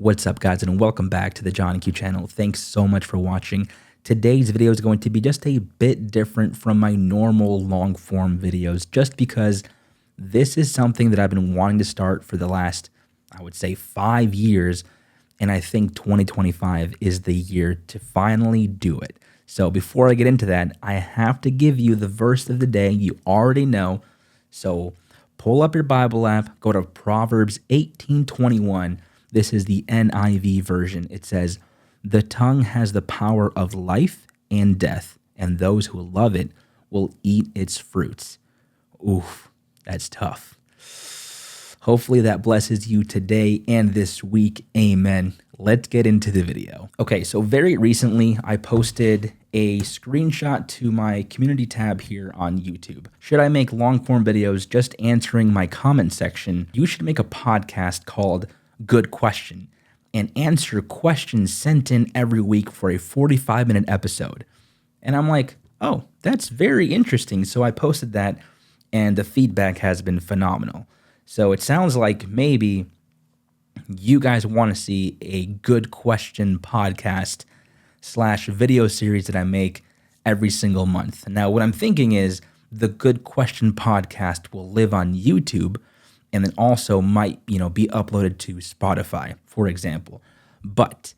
What's up, guys, and welcome back to the Johnny Q channel. Thanks so much for watching. Today's video is going to be just a bit different from my normal long form videos, just because this is something that I've been wanting to start for the last, I would say, 5 years, and I think 2025 is the year to finally do it. So before I get into that, I have to give you the verse of the day. You already know, so pull up your Bible app, go to Proverbs 18:21. This is the NIV version. It says, "The tongue has the power of life and death, and those who love it will eat its fruits." Oof, that's tough. Hopefully that blesses you today and this week. Amen. Let's get into the video. Okay, so very recently I posted a screenshot to my community tab here on YouTube. Should I make long form videos just answering my comment section? You should make a podcast called Good Question and answer questions sent in every week for a 45-minute episode. And I'm like, oh, that's very interesting. So I posted that and the feedback has been phenomenal. So it sounds like maybe you guys want to see a Good Question podcast / video series that I make every single month. Now, what I'm thinking is the Good Question podcast will live on YouTube and then also might, be uploaded to Spotify, for example. But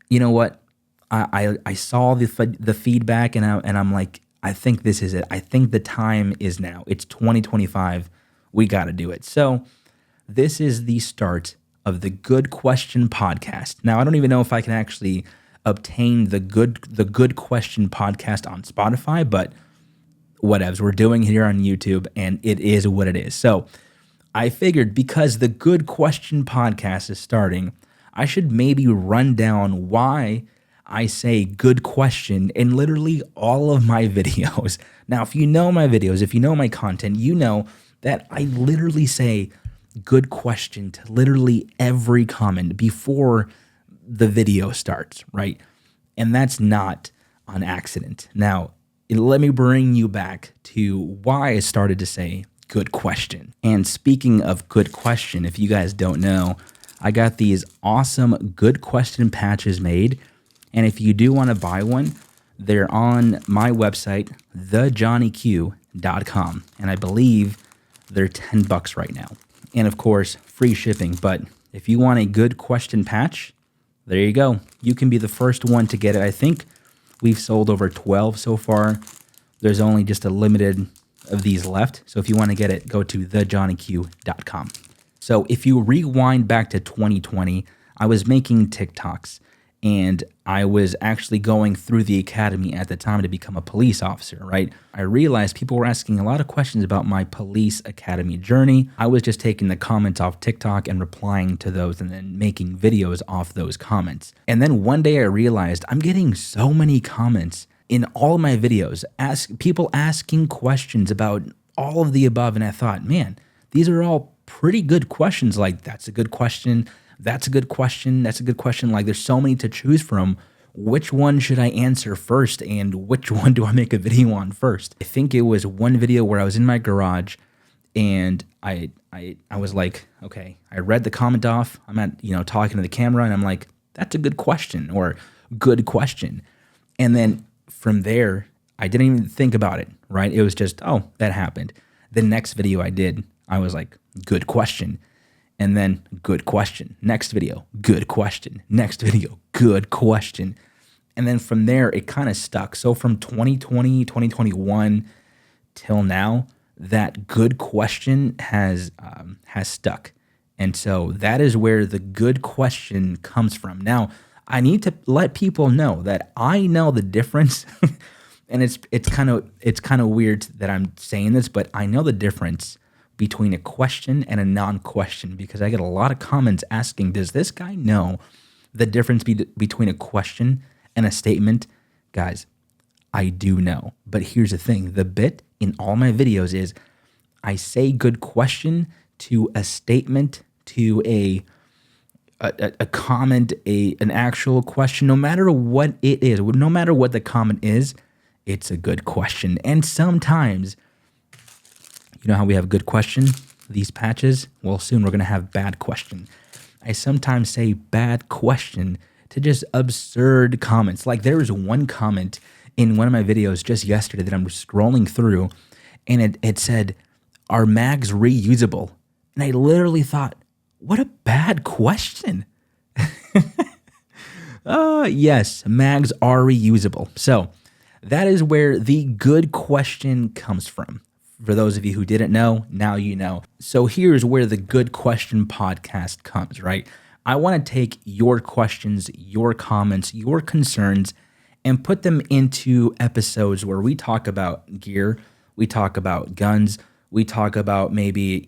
you know what? I saw the feedback and I'm like, I think this is it. I think the time is now. It's 2025. We got to do it. So this is the start of the Good Question podcast. Now, I don't even know if I can actually obtain the Good Question podcast on Spotify, but whatevs. We're doing it here on YouTube, and it is what it is. So I figured because the Good Question podcast is starting, I should maybe run down why I say good question in literally all of my videos. Now, if you know my videos, if you know my content, you know that I literally say good question to literally every comment before the video starts, right? And that's not on accident. Now, let me bring you back to why I started to say good question. And speaking of good question, if you guys don't know, I got these awesome Good Question patches made. And if you do want to buy one, they're on my website, thejohnnyq.com. And I believe they're $10 right now. And of course, free shipping. But if you want a Good Question patch, there you go. You can be the first one to get it. I think we've sold over 12 so far. There's only just a limited of these left. So if you want to get it, go to thejohnnyq.com. So if you rewind back to 2020, I was making TikToks and I was actually going through the academy at the time to become a police officer, right? I realized people were asking a lot of questions about my police academy journey. I was just taking the comments off TikTok and replying to those and then making videos off those comments. And then one day I realized I'm getting so many comments in all of my videos, people asking questions about all of the above. And I thought, man, these are all pretty good questions. Like, that's a good question. That's a good question. That's a good question. Like, there's so many to choose from. Which one should I answer first? And which one do I make a video on first? I think it was one video where I was in my garage and I was like, okay, I read the comment off. I'm talking to the camera and I'm like, that's a good question or good question. And then from there, I didn't even think about it, right? It was just, oh, that happened. The next video I did, I was like, good question. And then good question. Next video, good question. Next video, good question. And then from there, it kind of stuck. So from 2020, 2021 till now, that good question has stuck. And so that is where the good question comes from. Now, I need to let people know that I know the difference. And it's kind of weird that I'm saying this, but I know the difference between a question and a non-question because I get a lot of comments asking, does this guy know the difference between a question and a statement? Guys, I do know. But here's the thing. The bit in all my videos is I say good question to a statement, to a comment, an actual question, no matter what it is, no matter what the comment is, it's a good question. And sometimes, you know how we have good question, these patches? Well, soon we're going to have bad question. I sometimes say bad question to just absurd comments. Like there was one comment in one of my videos just yesterday that I'm scrolling through, and it said, "Are mags reusable?" And I literally thought, what a bad question. Yes, mags are reusable. So that is where the good question comes from. For those of you who didn't know, now you know. So here's where the Good Question podcast comes, right? I want to take your questions, your comments, your concerns, and put them into episodes where we talk about gear, we talk about guns, we talk about maybe,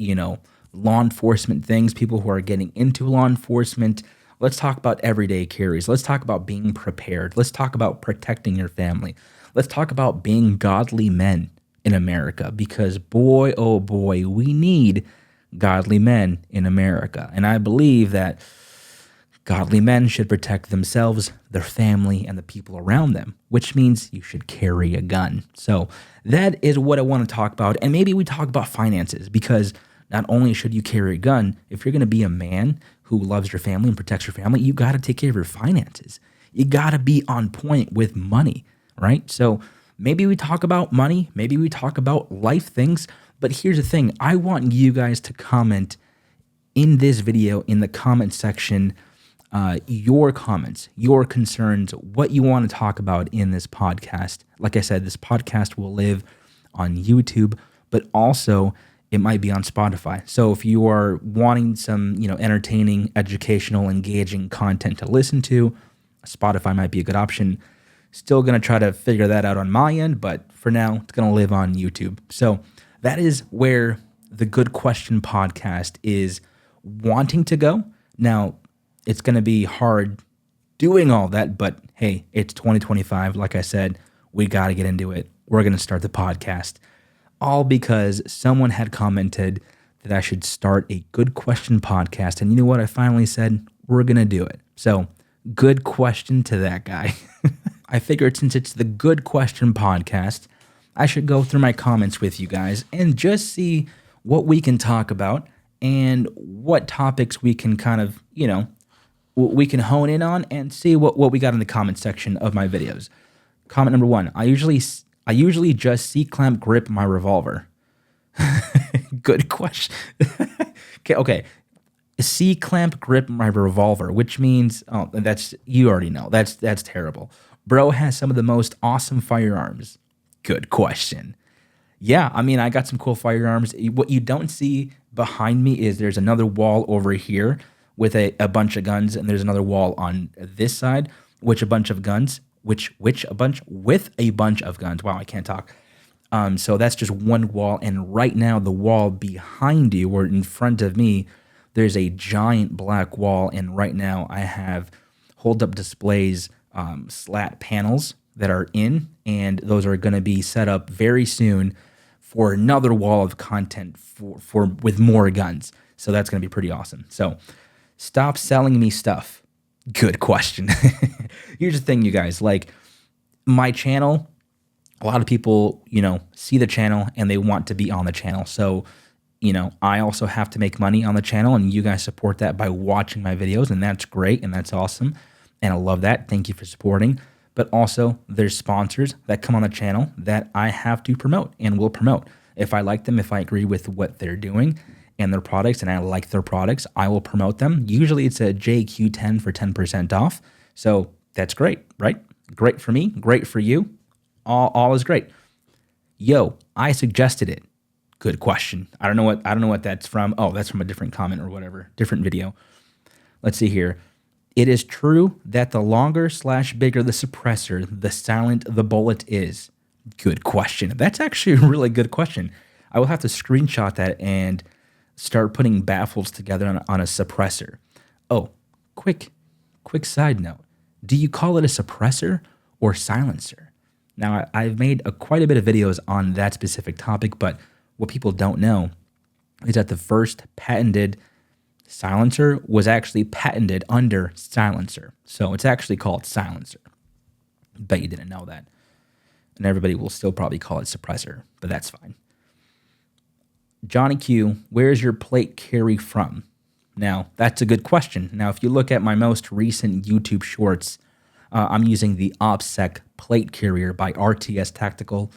law enforcement things, people who are getting into law enforcement. Let's talk about everyday carries. Let's talk about being prepared. Let's talk about protecting your family. Let's talk about being godly men in America, because boy, oh boy, we need godly men in America. And I believe that godly men should protect themselves, their family, and the people around them, which means you should carry a gun. So that is what I want to talk about. And maybe we talk about finances, because not only should you carry a gun, if you're going to be a man who loves your family and protects your family, you got to take care of your finances. You got to be on point with money, right? So maybe we talk about money, maybe we talk about life things, but here's the thing. I want you guys to comment in this video in the comment section, your comments, your concerns, what you want to talk about in this podcast. Like I said, this podcast will live on YouTube, but also it might be on Spotify. So if you are wanting some, entertaining, educational, engaging content to listen to, Spotify might be a good option. Still going to try to figure that out on my end, but for now, it's going to live on YouTube. So that is where the Good Question podcast is wanting to go. Now, it's going to be hard doing all that, but hey, it's 2025. Like I said, we got to get into it. We're going to start the podcast. All because someone had commented that I should start a Good Question podcast. And you know what? I finally said, we're going to do it. So, good question to that guy. I figured since it's the Good Question podcast, I should go through my comments with you guys and just see what we can talk about and what topics we can kind of, we can hone in on and see what we got in the comment section of my videos. Comment number 1, I usually just C-clamp grip my revolver. Good question. Okay. C-clamp grip my revolver, which means, you already know. That's terrible. Bro has some of the most awesome firearms. Good question. Yeah, I got some cool firearms. What you don't see behind me is there's another wall over here with a bunch of guns, and there's another wall on this side, with a bunch of guns. Wow, I can't talk. So that's just one wall, and right now the wall behind you or in front of me, there's a giant black wall, and right now I have hold-up displays, slat panels that are in, and those are going to be set up very soon for another wall of content for with more guns. So that's going to be pretty awesome. So stop selling me stuff. Good question. Here's the thing, you guys. Like, my channel, a lot of people, see the channel and they want to be on the channel. So, I also have to make money on the channel, and you guys support that by watching my videos, and that's great and that's awesome. And I love that. Thank you for supporting. But also, there's sponsors that come on the channel that I have to promote and will promote. If I like them, if I agree with what they're doing and their products, and I like their products, I will promote them. Usually it's a JQ10 for 10% off. So that's great, right? Great for me, great for you. All is great. Yo, I suggested it. Good question. I don't know what that's from. Oh, that's from a different comment or whatever, different video. Let's see here. It is true that the longer/bigger the suppressor, the silent the bullet is. Good question. That's actually a really good question. I will have to screenshot that and start putting baffles together on a suppressor. Oh, quick side note. Do you call it a suppressor or silencer? Now, I've made quite a bit of videos on that specific topic, but what people don't know is that the first patented silencer was actually patented under silencer. So it's actually called silencer. Bet you didn't know that. And everybody will still probably call it suppressor, but that's fine. Johnny Q, where's your plate carry from? Now, that's a good question. Now, if you look at my most recent YouTube shorts, I'm using the OPSEC plate carrier by RTS Tactical.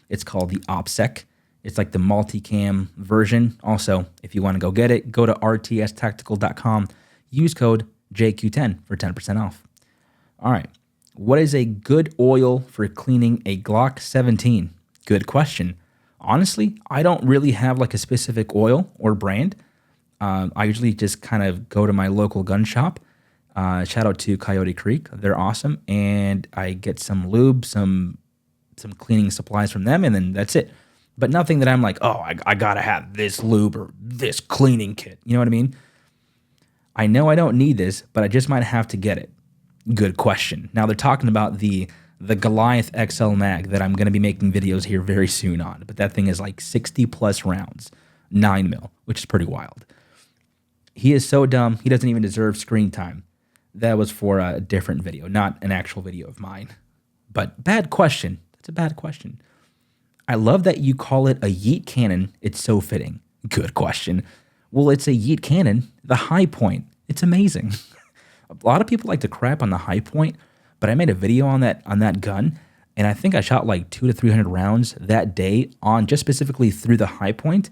It's called the OPSEC. It's like the multicam version. Also, if you want to go get it, go to rtstactical.com. Use code JQ10 for 10% off. All right. What is a good oil for cleaning a Glock 17? Good question. Honestly, I don't really have like a specific oil or brand. I usually just kind of go to my local gun shop. Shout out to Coyote Creek. They're awesome. And I get some lube, some cleaning supplies from them, and then that's it. But nothing that I'm like, oh, I gotta have this lube or this cleaning kit. You know what I mean? I know I don't need this, but I just might have to get it. Good question. Now they're talking about the Goliath XL Mag that I'm going to be making videos here very soon on. But that thing is like 60 plus rounds, 9mm, which is pretty wild. He is so dumb, he doesn't even deserve screen time. That was for a different video, not an actual video of mine. But bad question. That's a bad question. I love that you call it a yeet cannon. It's so fitting. Good question. Well, it's a yeet cannon. The high point. It's amazing. A lot of people like to crap on the high point, but I made a video on that gun, and I think I shot like 200 to 300 rounds that day on just specifically through the high point,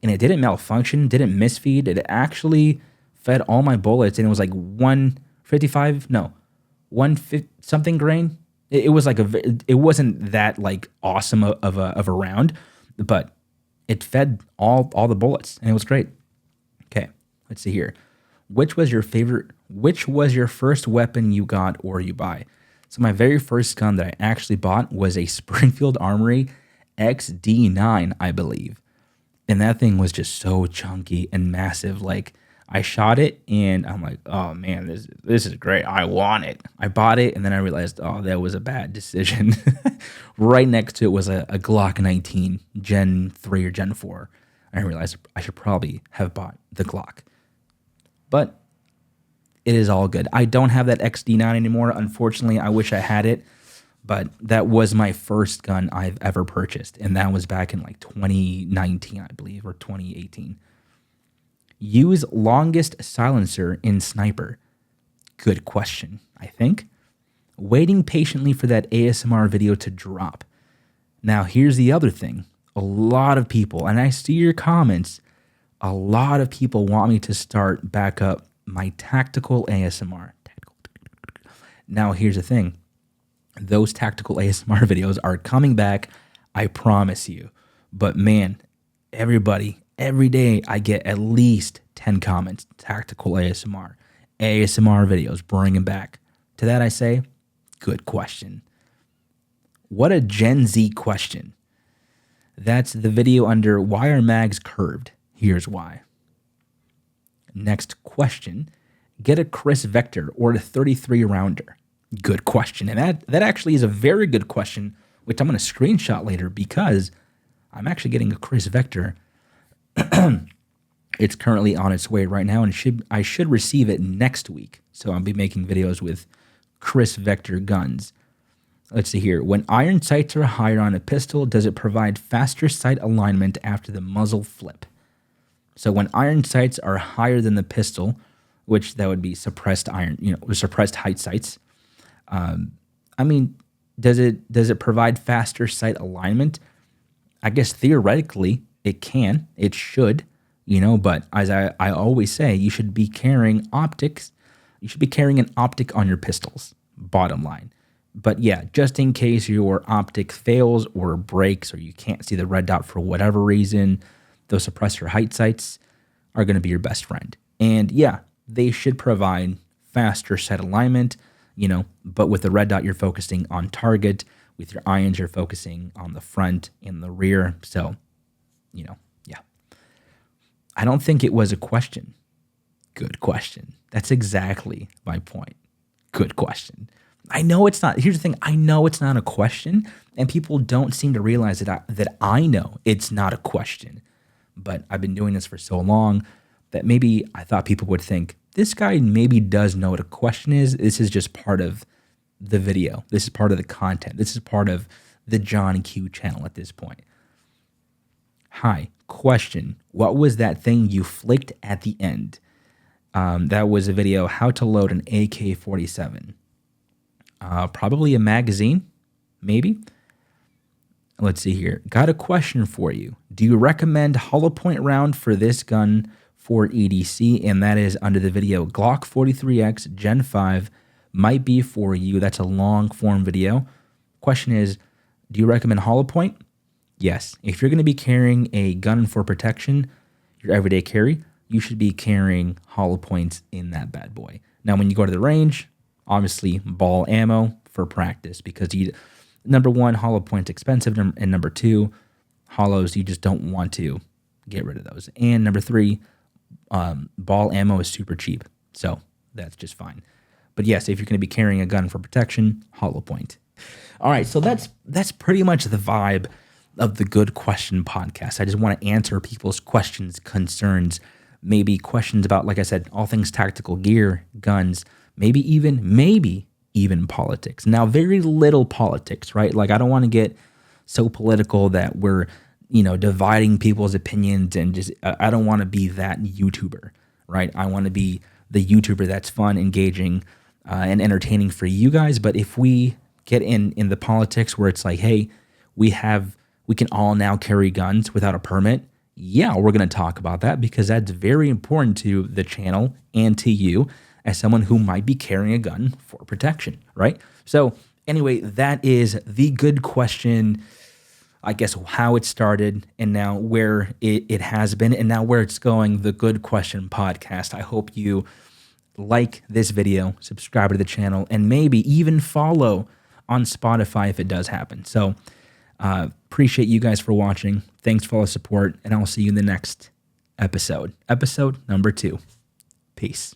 and it didn't malfunction, didn't misfeed. It actually fed all my bullets, and it was like 155, no, 150 something grain. It was like it wasn't that like awesome of a round, but it fed all the bullets, and it was great. Okay, let's see here. Which was your first weapon you got or you buy? So my very first gun that I actually bought was a Springfield Armory XD9, I believe. And that thing was just so chunky and massive. Like, I shot it and I'm like, oh man, this is great. I want it. I bought it and then I realized, oh, that was a bad decision. Right next to it was a Glock 19 Gen 3 or Gen 4. I realized I should probably have bought the Glock. But it is all good. I don't have that XD9 anymore. Unfortunately, I wish I had it. But that was my first gun I've ever purchased. And that was back in like 2019, I believe, or 2018. Use longest silencer in sniper. Good question, I think. Waiting patiently for that ASMR video to drop. Now, here's the other thing. A lot of people, and I see your comments, a lot of people want me to start back up my tactical ASMR. Now, here's the thing. Those tactical ASMR videos are coming back, I promise you. But man, everybody, every day I get at least 10 comments. Tactical ASMR videos, bring them back. To that I say, good question. What a Gen Z question. That's the video under why are mags curved? Here's why. Next question. Get a Chris Vector or a 33 rounder. Good question. And that actually is a very good question, which I'm going to screenshot later because I'm actually getting a Chris Vector. It's currently on its way right now, and I should receive it next week. So I'll be making videos with Chris Vector guns. Let's see here. When iron sights are higher on a pistol, does it provide faster sight alignment after the muzzle flip? So when iron sights are higher than the pistol, which that would be suppressed iron, suppressed height sights. I mean, does it provide faster sight alignment? I guess theoretically it can, it should, but as I always say, you should be carrying optics. You should be carrying an optic on your pistols, bottom line. But yeah, just in case your optic fails or breaks or you can't see the red dot for whatever reason, those suppressor height sights are going to be your best friend. And yeah, they should provide faster sight alignment, but with the red dot, you're focusing on target. With your irons, you're focusing on the front and the rear. So, yeah. I don't think it was a question. Good question. That's exactly my point. Good question. I know it's not. Here's the thing. I know it's not a question, and people don't seem to realize that I know it's not a question. But I've been doing this for so long that maybe I thought people would think, this guy maybe does know what a question is. This is just part of the video. This is part of the content. This is part of the John Q channel at this point. Hi, question. What was that thing you flicked at the end? That was a video, how to load an AK-47. Probably a magazine, maybe. Let's see here. Got a question for you. Do you recommend hollow point round for this gun for EDC? And that is under the video. Glock 43X Gen 5 might be for you. That's a long form video. Question is, do you recommend hollow point? Yes. If you're going to be carrying a gun for protection, your everyday carry, you should be carrying hollow points in that bad boy. Now, when you go to the range, obviously ball ammo for practice, because number one, hollow points expensive, and number two, hollows, you just don't want to get rid of those. And number three, ball ammo is super cheap, so that's just fine. But yes, if you're going to be carrying a gun for protection, hollow point. All right, so that's pretty much the vibe of the Good Question podcast. I just want to answer people's questions, concerns, maybe questions about, like I said, all things tactical gear, guns, maybe even politics. Now, very little politics, right? Like, I don't want to get so political that we're, dividing people's opinions, and just, I don't want to be that YouTuber, right? I want to be the YouTuber that's fun, engaging, and entertaining for you guys. But if we get in the politics where it's like, hey, we can all now carry guns without a permit, yeah, we're going to talk about that, because that's very important to the channel and to you as someone who might be carrying a gun for protection, right? So anyway, that is the Good Question, I guess, how it started and now where it has been and now where it's going, the Good Question podcast. I hope you like this video, subscribe to the channel, and maybe even follow on Spotify if it does happen. So appreciate you guys for watching. Thanks for all the support, and I'll see you in the next episode. Episode number 2. Peace.